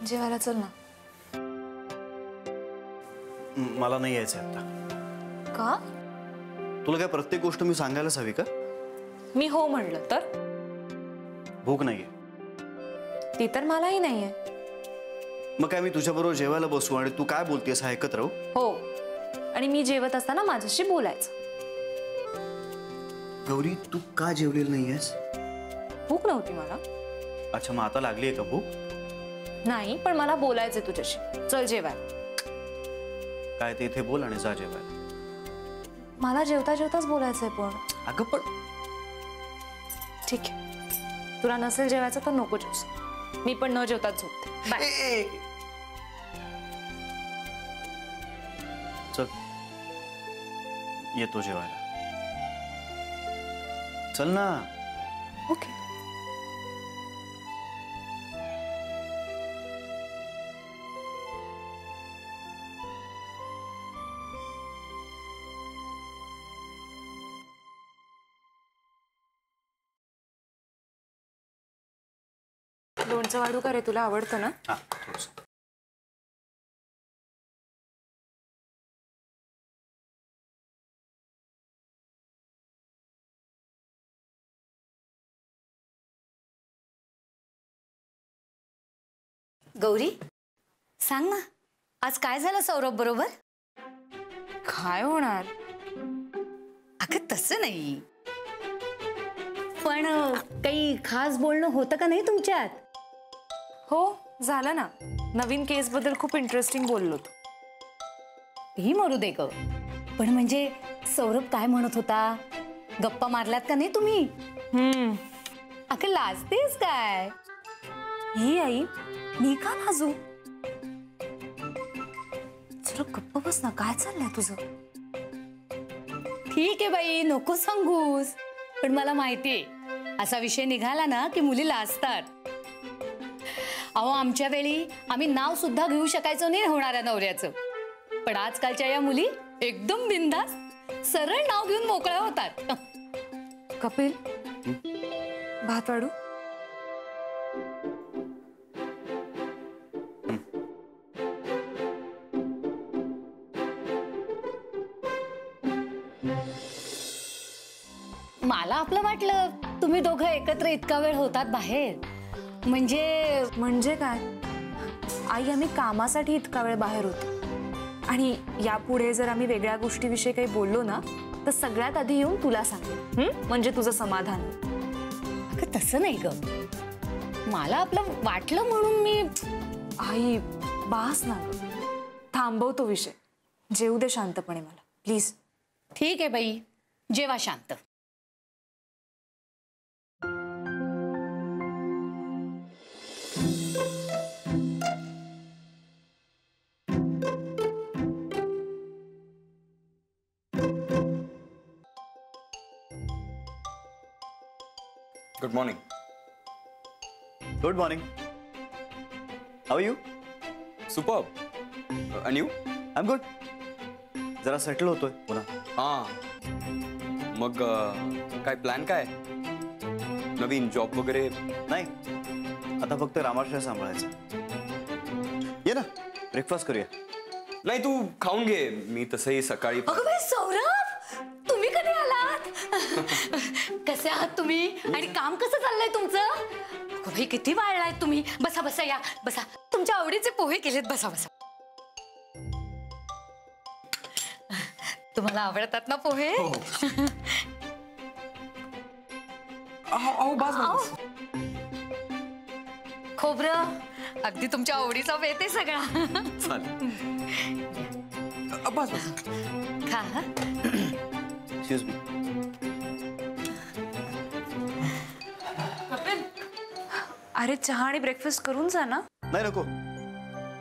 जेवायला चल ना. मला नाही यायचं आता. का? तुला काय प्रत्येक गोष्ट मी सांगायलाच हवी का? मी हो म्हणलं तर? भूक नाहीये. ती तर मलाही नाहीये. मग काय मी तुझ्याबरोबर जेवायला बसू आणि तू काय बोलतेस हा ऐकत राहू? हो, आणि मी जेवत असताना माझ्याशी बोलायचं. गौरी तू का जेवलेली नाहीयेस? भूक नव्हती मला. अच्छा, मग आता लागली आहे का भूक? नाही, पण मला बोलायचंय तुझ्याशी. चल जेवायला. काय ते इथे बोल आणि जा जेवायला. मला जेवता जेवताच बोलायचंय. पण अगं पण ठीक आहे, तुला नसेल जेवायचं तर नको जेवूस. मी पण न जेवताच झोपते. बाय. चल येतो जेवायला. चल ना. ओके. लोणचं वाढू का रे? तुला आवडतं ना? हा, थोडंसं. गौरी, सांग ना, आज काय झालं सौरभ बरोबर? काय होणार? अगं तसं नाही, पण काही खास बोलणं होतं का नाही तुमच्यात? हो, झालं ना. नवीन केस बद्दल खूप इंटरेस्टिंग बोललो. ही मरू दे ग. पण म्हणजे सौरभ काय म्हणत होता? गप्पा मारलात का नाही तुम्ही? अगं लाजतेस काय? ही आई, मी का लाजू? जरा गप्प बस ना. काय चाललंय तुझं? ठीक आहे बाई, नको सांगूस. पण मला माहितीये, असा विषय निघाला ना की मुली लाजतात. अहो, आमच्या वेळी आम्ही नाव सुद्धा घेऊ शकायचो नाही होणाऱ्या नवऱ्याचं. पण आजकालच्या या मुली एकदम बिनधास्त सरळ नाव घेऊन मोकळ्या होतात. कपिल, भात वाढू? मला आपलं वाटलं तुम्ही दोघं एकत्र इतका वेळ होतात बाहेर. म्हणजे काय आई, आम्ही कामासाठी इतका वेळ बाहेर होतो. आणि यापुढे जर आम्ही वेगळ्या गोष्टीविषयी काही बोललो ना तर सगळ्यात आधी येऊन तुला सांगेन. म्हणजे तुझं समाधान. अगं तसं नाही ग, मला आपलं वाटलं म्हणून मी. आई बास ना, थांबवतो विषय. जेवू दे शांतपणे मला प्लीज. ठीक आहे बाई, जेवा शांत. Good morning. Good morning. How you? Superb. And you? I am good. जरा सेटल होतोय पुन्हा. हां. मग काय प्लॅन काय? नवीन जॉब वगैरे? नाही, आता फक्त रामाश्रय सांभाळायचं. ये ना, ब्रेकफास्ट करूया. नाही, तू खाऊन घे. मी तसंही सकाळी. अगं बाई सौरभ, तुम्ही कधी आलात? कसे आहात तुम्ही? आणि काम कसं चाललंय तुमचं? अगं बाई किती वाढलाय तुम्ही. बसा बसा, या बसा. तुमच्या आवडीचे पोहे केलेत, बसा बसा. तुम्हाला आवडतात ना पोहे? खोबरं अगदी तुमच्या आवडीचा बेत आहे सगळा. खा. Excuse me. अरे चहा आणि ब्रेकफास्ट करून जा ना. नाही नको,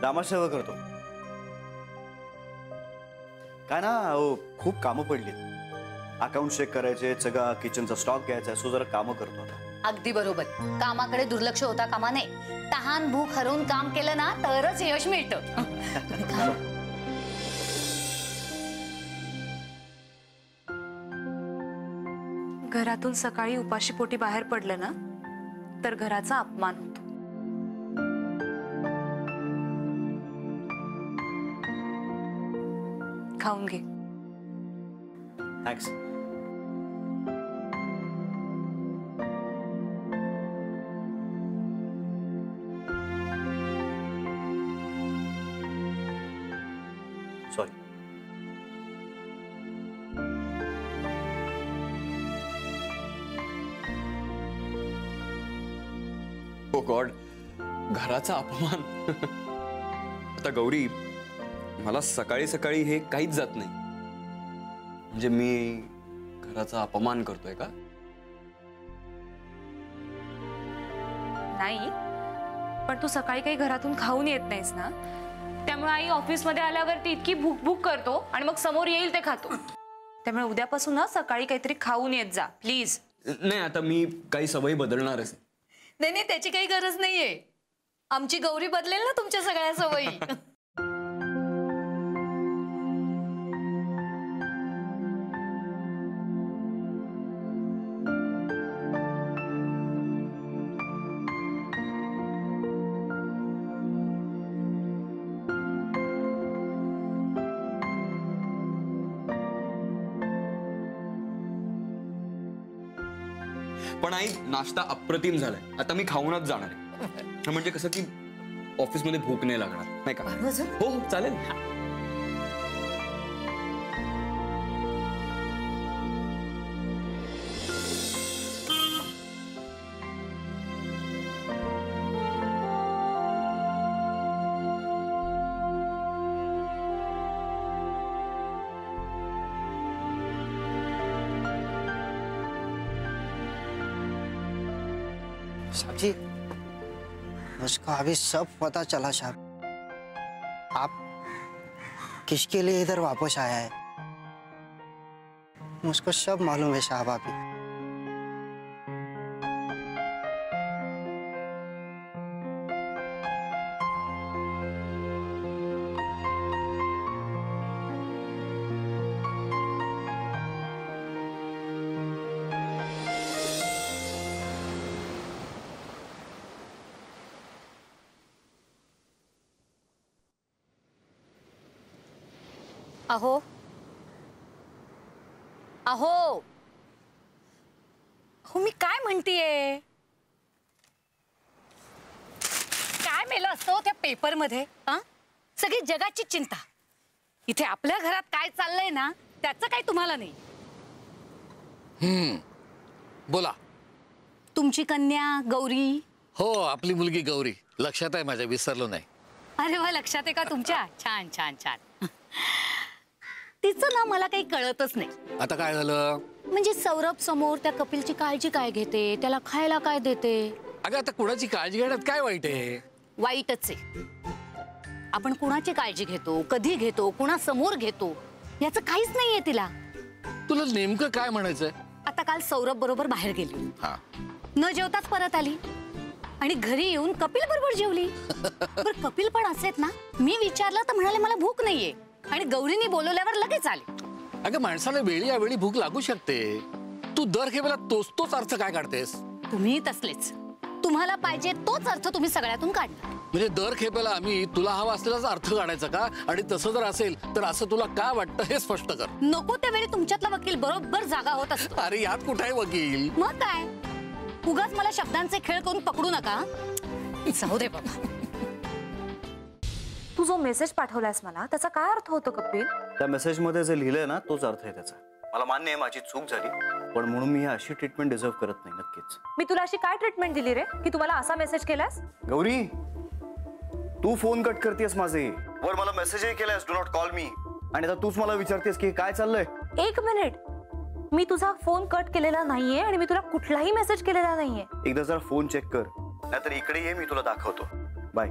रामाश्रय करतो. काय ना, खूप कामं पडली. अकाउंट चेक करायचे, सगळा किचनचा स्टॉक घ्यायचा, सो जरा कामं करतो आता. अगदी बरोबर. कामाकडे दुर्लक्ष होता कामा नये. तहान भूक हरवून काम केलं ना तरच यश मिळतं. घरातून सकाळी उपाशी पोटी बाहेर पडलं ना तर घराचा अपमान होतो. खाऊन घे. थँक्स. सॉरी. हो गॉड, घराचा अपमान. आता गौरी, मला सकाळी सकाळी हे काहीच जात नाही. म्हणजे मी घराचा अपमान करतोय का? नाही, पण तू सकाळी काही घरातून खाऊन येत नाहीस ना, त्यामुळे आई ऑफिसमध्ये आल्यावरती इतकी भूक भूक करतो आणि मग समोर येईल ते खातो. त्यामुळे उद्यापासून ना सकाळी काहीतरी खाऊन येत जा प्लीज. नाही, आता मी काही सवयी बदलणारच. नाही नाही, त्याची काही गरज नाहीये. आमची गौरी बदलेल ना तुमच्या सगळ्या सवयी. पण आई, नाश्ता अप्रतिम झालाय. आता मी खाऊनच जाणार आहे. म्हणजे कसं की ऑफिसमध्ये भूक नाही लागणार, नाही का? हो हो, चालेल. साहब जी, उसको अभी सब पता चला साहब. आप किसके लिए इधर वापस आया है मुझको सब मालूम है साहब. अभी अहो अहो हो, मी काय म्हणतीये, काय मेलं असतं त्या पेपर मध्ये? सगळी जगाची चिंता. इथे आपल्या घरात काय चाललंय ना, त्याचं काही तुम्हाला नाही. बोला. तुमची कन्या गौरी. हो, आपली मुलगी गौरी लक्षात आहे माझ्या, विसरलो नाही. अरे वा, लक्षात आहे का तुमच्या? छान छान छान. तिचं ना मला काही कळतच नाही. आता काय झालं? म्हणजे सौरभ समोर त्या कपिलची काळजी काय घेते, त्याला खायला काय देते. अगं, आता कुणाची काळजी घेण्यात काय वाईट आहे? वाईटच आहे. आपण कुणाची काळजी घेतो, कधी घेतो, कुणासमोर घेतो, याचं काहीच नाहीये तिला. तुला नेमकं काय म्हणायचंय? आता काल सौरभ बरोबर बाहेर गेली, हा, न जेवताच परत आली आणि घरी येऊन कपिल बरोबर जेवली. बरं, कपिल पण असेच ना. मी विचारलं तर म्हणाले मला भूक नाहीये आणि गौरीने बोलवल्यावर लगेच आले. अगं, माणसाला वेळी यावेळी भूक लागू शकते. तू दर खेपेला तोच अर्थ काय काढतेस? तुम्ही तसलेच. तुम्हाला पाहिजे तोच अर्थ तुम्ही सगळ्यातून काढला. म्हणजे दर खेपेला आम्ही तुला हवा असलेलाच अर्थ काढायचा का? आणि तसं जर असेल तर असं तुला काय वाटतं हे स्पष्ट कर. नको त्यावेळी तुमच्यातला वकील बरोबर जागा होत असतो. अरे, यात कुठे आहे वकील? मग काय, उगाच मला शब्दांचे खेळ करून पकडू नका. जाऊ दे बाबा. तू जो मेसेज पाठवलास मला, त्याचा काय अर्थ होतो कपिल? त्या मेसेजमध्ये जे लिहिलंय ना, तोच अर्थ आहे त्याचा. मला मान्य आहे माझी चूक झाली, पण म्हणून मी अशी ट्रीटमेंट डिझर्व करत नाही. नक्कीच. मी तुला अशी काय ट्रीटमेंट दिली रे की तुम्हाला असा मेसेज केलास? गौरी, तू फोन कट करतेस माझे, वर मला मेसेजही केलास डू नॉट कॉल मी, आणि आता तूच मला विचारतेस की काय चाललंय. एक मिनिट, मी तुझा फोन कट केलेला नाहीये आणि मी तुला कुठलाही मेसेज केलेला नाहीये. एकदा जरा फोन चेक कर, नाहीतर इकडे ये, मी तुला दाखवतो. बाय.